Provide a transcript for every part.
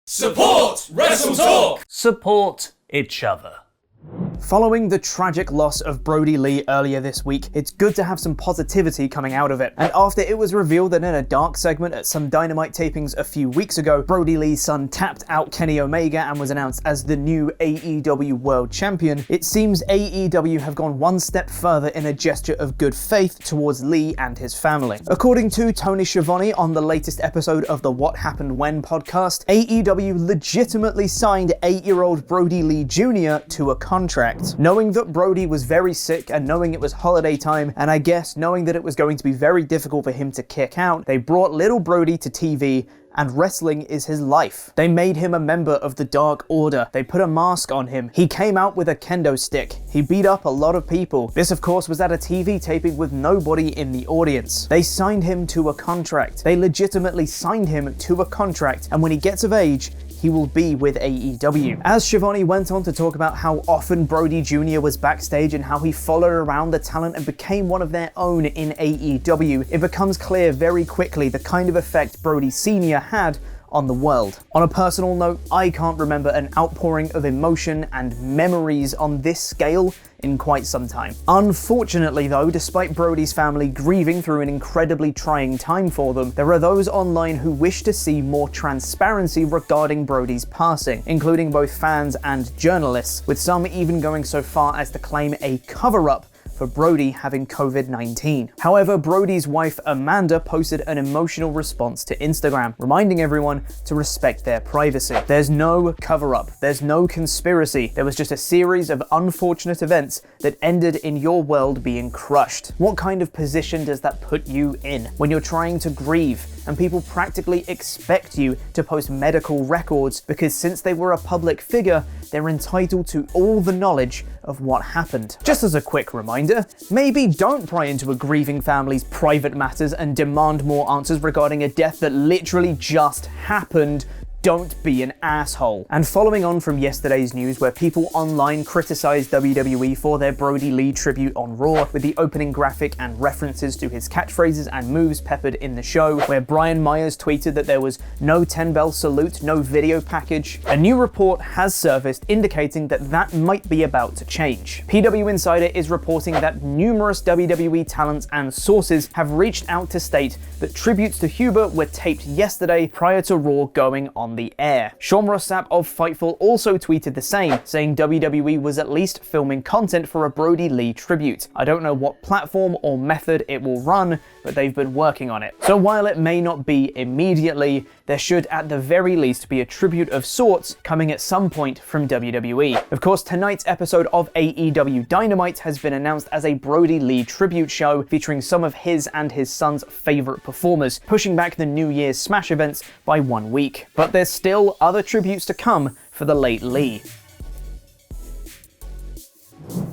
Support WrestleTalk! Support each other. Following the tragic loss of Brodie Lee earlier this week, it's good to have some positivity coming out of it. And after it was revealed that in a dark segment at some Dynamite tapings a few weeks ago, Brodie Lee's son tapped out Kenny Omega and was announced as the new AEW World Champion, it seems AEW have gone one step further in a gesture of good faith towards Lee and his family. According to Tony Schiavone on the latest episode of the What Happened When podcast, AEW legitimately signed 8-year-old Brodie Lee Jr. to a contract. Knowing that Brodie was very sick and knowing it was holiday time, and I guess knowing that it was going to be very difficult for him to kick out, they brought little Brodie to TV, and wrestling is his life. They made him a member of the Dark Order. They put a mask on him. He came out with a kendo stick. He beat up a lot of people. This, of course, was at a TV taping with nobody in the audience. They signed him to a contract. They legitimately signed him to a contract, and when he gets of age, he will be with AEW. As Schiavone went on to talk about how often Brodie Jr. was backstage and how he followed around the talent and became one of their own in AEW, it becomes clear very quickly the kind of effect Brodie Sr. had on the world. On a personal note, I can't remember an outpouring of emotion and memories on this scale in quite some time. Unfortunately though, despite Brodie's family grieving through an incredibly trying time for them, there are those online who wish to see more transparency regarding Brodie's passing, including both fans and journalists, with some even going so far as to claim a cover-up for Brodie having COVID-19. However, Brodie's wife Amanda posted an emotional response to Instagram, reminding everyone to respect their privacy. There's no cover-up, there's no conspiracy, there was just a series of unfortunate events that ended in your world being crushed. What kind of position does that put you in when you're trying to grieve and people practically expect you to post medical records because since they were a public figure, they're entitled to all the knowledge of what happened? Just as a quick reminder, maybe don't pry into a grieving family's private matters and demand more answers regarding a death that literally just happened. Don't be an asshole. And following on from yesterday's news where people online criticized WWE for their Brodie Lee tribute on Raw, with the opening graphic and references to his catchphrases and moves peppered in the show, where Brian Myers tweeted that there was no 10-bell salute, no video package, a new report has surfaced indicating that that might be about to change. PW Insider is reporting that numerous WWE talents and sources have reached out to state that tributes to Huber were taped yesterday prior to Raw going on the air. Sean Ross Sapp of Fightful also tweeted the same, saying WWE was at least filming content for a Brodie Lee tribute. I don't know what platform or method it will run, but they've been working on it. So while it may not be immediately, there should at the very least be a tribute of sorts coming at some point from WWE. Of course, tonight's episode of AEW Dynamite has been announced as a Brodie Lee tribute show featuring some of his and his son's favorite performers, pushing back the New Year's Smash events by 1 week. But there's still other tributes to come for the late Lee.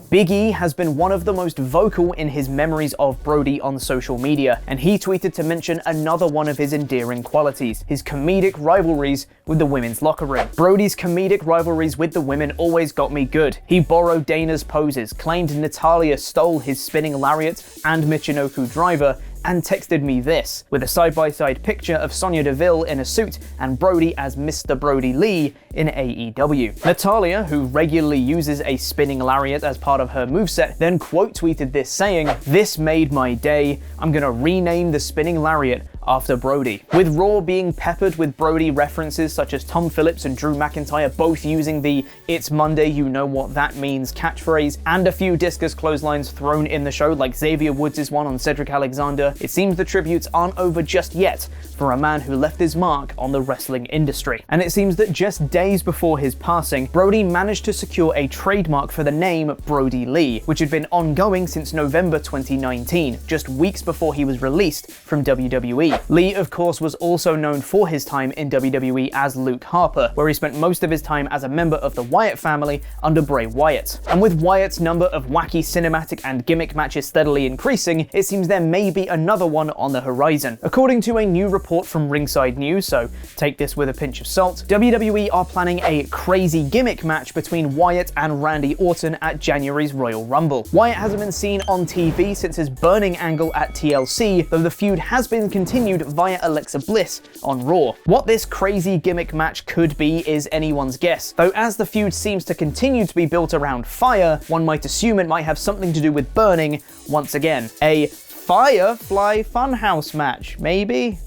Big E has been one of the most vocal in his memories of Brodie on social media, and he tweeted to mention another one of his endearing qualities, his comedic rivalries with the women's locker room. Brodie's comedic rivalries with the women always got me good. He borrowed Dana's poses, claimed Natalya stole his spinning lariat and Michinoku driver, and texted me this, with a side-by-side picture of Sonya Deville in a suit and Brodie as Mr. Brodie Lee in AEW. Natalya, who regularly uses a spinning lariat as part of her moveset, then quote tweeted this saying, "This made my day. I'm gonna rename the spinning lariat after Brodie." With Raw being peppered with Brodie references such as Tom Phillips and Drew McIntyre both using the "It's Monday, you know what that means" catchphrase, and a few discus clotheslines thrown in the show like Xavier Woods' one on Cedric Alexander, it seems the tributes aren't over just yet for a man who left his mark on the wrestling industry. And it seems that just days before his passing, Brodie managed to secure a trademark for the name Brodie Lee, which had been ongoing since November 2019, just weeks before he was released from WWE. Lee, of course, was also known for his time in WWE as Luke Harper, where he spent most of his time as a member of the Wyatt family under Bray Wyatt. And with Wyatt's number of wacky cinematic and gimmick matches steadily increasing, it seems there may be another one on the horizon. According to a new report from Ringside News, so take this with a pinch of salt, WWE are planning a crazy gimmick match between Wyatt and Randy Orton at January's Royal Rumble. Wyatt hasn't been seen on TV since his burning angle at TLC, though the feud has been continuing continued via Alexa Bliss on Raw. What this crazy gimmick match could be is anyone's guess, though as the feud seems to continue to be built around fire, one might assume it might have something to do with burning once again. A Firefly Funhouse match, maybe?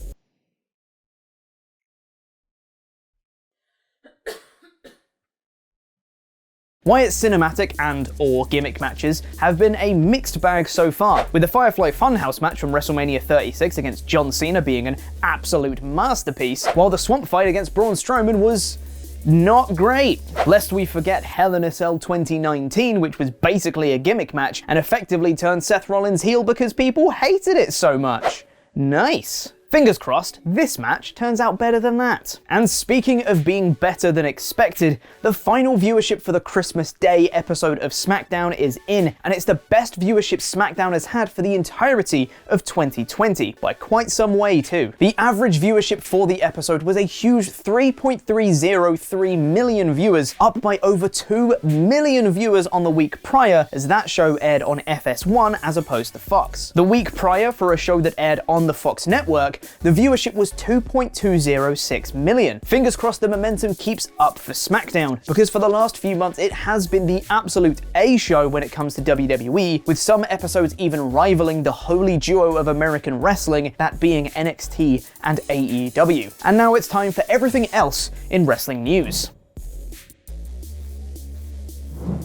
Wyatt's cinematic and/or gimmick matches have been a mixed bag so far, with the Firefly Funhouse match from WrestleMania 36 against John Cena being an absolute masterpiece, while the Swamp fight against Braun Strowman was not great. Lest we forget Hell in a Cell 2019, which was basically a gimmick match and effectively turned Seth Rollins heel because people hated it so much. Nice. Fingers crossed, this match turns out better than that. And speaking of being better than expected, the final viewership for the Christmas Day episode of SmackDown is in, and it's the best viewership SmackDown has had for the entirety of 2020, by quite some way too. The average viewership for the episode was a huge 3.303 million viewers, up by over 2 million viewers on the week prior, as that show aired on FS1 as opposed to Fox. The week prior, for a show that aired on the Fox network, the viewership was 2.206 million. Fingers crossed the momentum keeps up for SmackDown, because for the last few months it has been the absolute A show when it comes to WWE, with some episodes even rivaling the holy duo of American wrestling, that being NXT and AEW. And now it's time for everything else in wrestling news.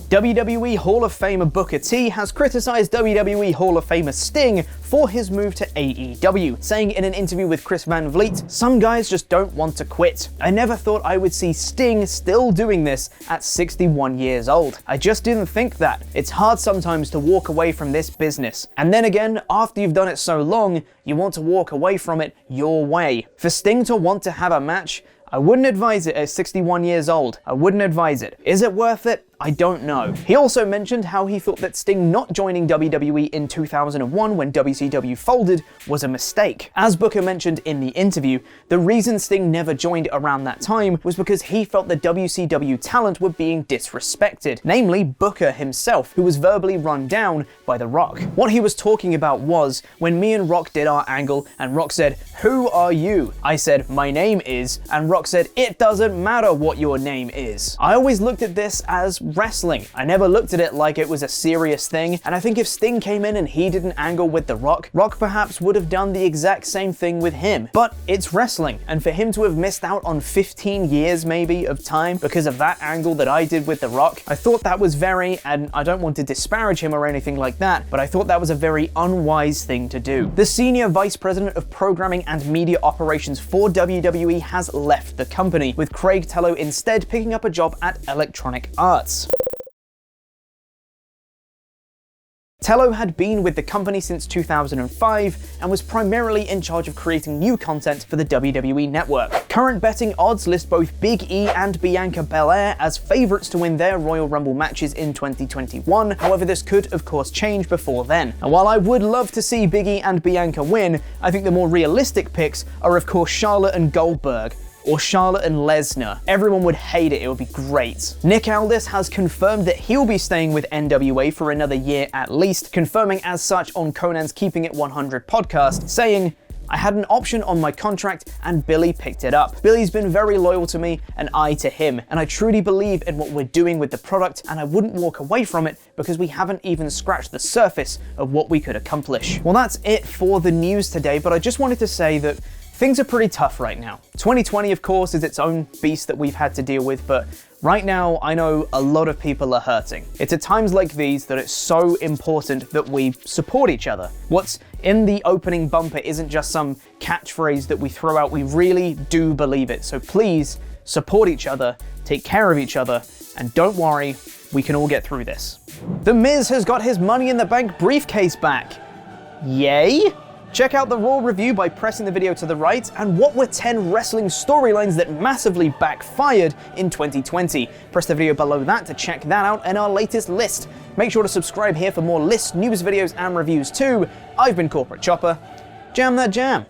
WWE Hall of Famer Booker T has criticized WWE Hall of Famer Sting for his move to AEW, saying in an interview with Chris Van Vliet, "Some guys just don't want to quit. I never thought I would see Sting still doing this at 61 years old. I just didn't think that. It's hard sometimes to walk away from this business. And then again, after you've done it so long, you want to walk away from it your way. For Sting to want to have a match, I wouldn't advise it at 61 years old. I wouldn't advise it. Is it worth it? I don't know." He also mentioned how he thought that Sting not joining WWE in 2001 when WCW folded was a mistake. As Booker mentioned in the interview, the reason Sting never joined around that time was because he felt the WCW talent were being disrespected, namely Booker himself, who was verbally run down by The Rock. What he was talking about was when me and Rock did our angle and Rock said, "Who are you?" I said, "My name is," and Rock said, "It doesn't matter what your name is." I always looked at this as wrestling. I never looked at it like it was a serious thing, and I think if Sting came in and he did an angle with The Rock, Rock perhaps would have done the exact same thing with him. But it's wrestling, and for him to have missed out on 15 years maybe of time because of that angle that I did with The Rock, I thought that was very, and I don't want to disparage him or anything like that, but I thought that was a very unwise thing to do. The Senior Vice President of Programming and Media Operations for WWE has left the company, with Craig Tello instead picking up a job at Electronic Arts. Tello had been with the company since 2005 and was primarily in charge of creating new content for the WWE network. Current betting odds list both Big E and Bianca Belair as favourites to win their Royal Rumble matches in 2021, however this could of course change before then. And while I would love to see Big E and Bianca win, I think the more realistic picks are of course Charlotte and Goldberg, or Charlotte and Lesnar. Everyone would hate it, it would be great. Nick Aldis has confirmed that he'll be staying with NWA for another year at least, confirming as such on Conan's Keeping It 100 podcast, saying, "I had an option on my contract and Billy picked it up. Billy's been very loyal to me and I to him, and I truly believe in what we're doing with the product and I wouldn't walk away from it because we haven't even scratched the surface of what we could accomplish." Well, that's it for the news today, but I just wanted to say that things are pretty tough right now. 2020, of course, is its own beast that we've had to deal with, but right now, I know a lot of people are hurting. It's at times like these that it's so important that we support each other. What's in the opening bumper isn't just some catchphrase that we throw out, we really do believe it. So please, support each other, take care of each other, and don't worry, we can all get through this. The Miz has got his Money in the Bank briefcase back. Yay? Check out the Raw review by pressing the video to the right, and what were 10 wrestling storylines that massively backfired in 2020. Press the video below that to check that out and our latest list. Make sure to subscribe here for more lists, news videos, and reviews too. I've been Corporate Chopper. Jam that jam.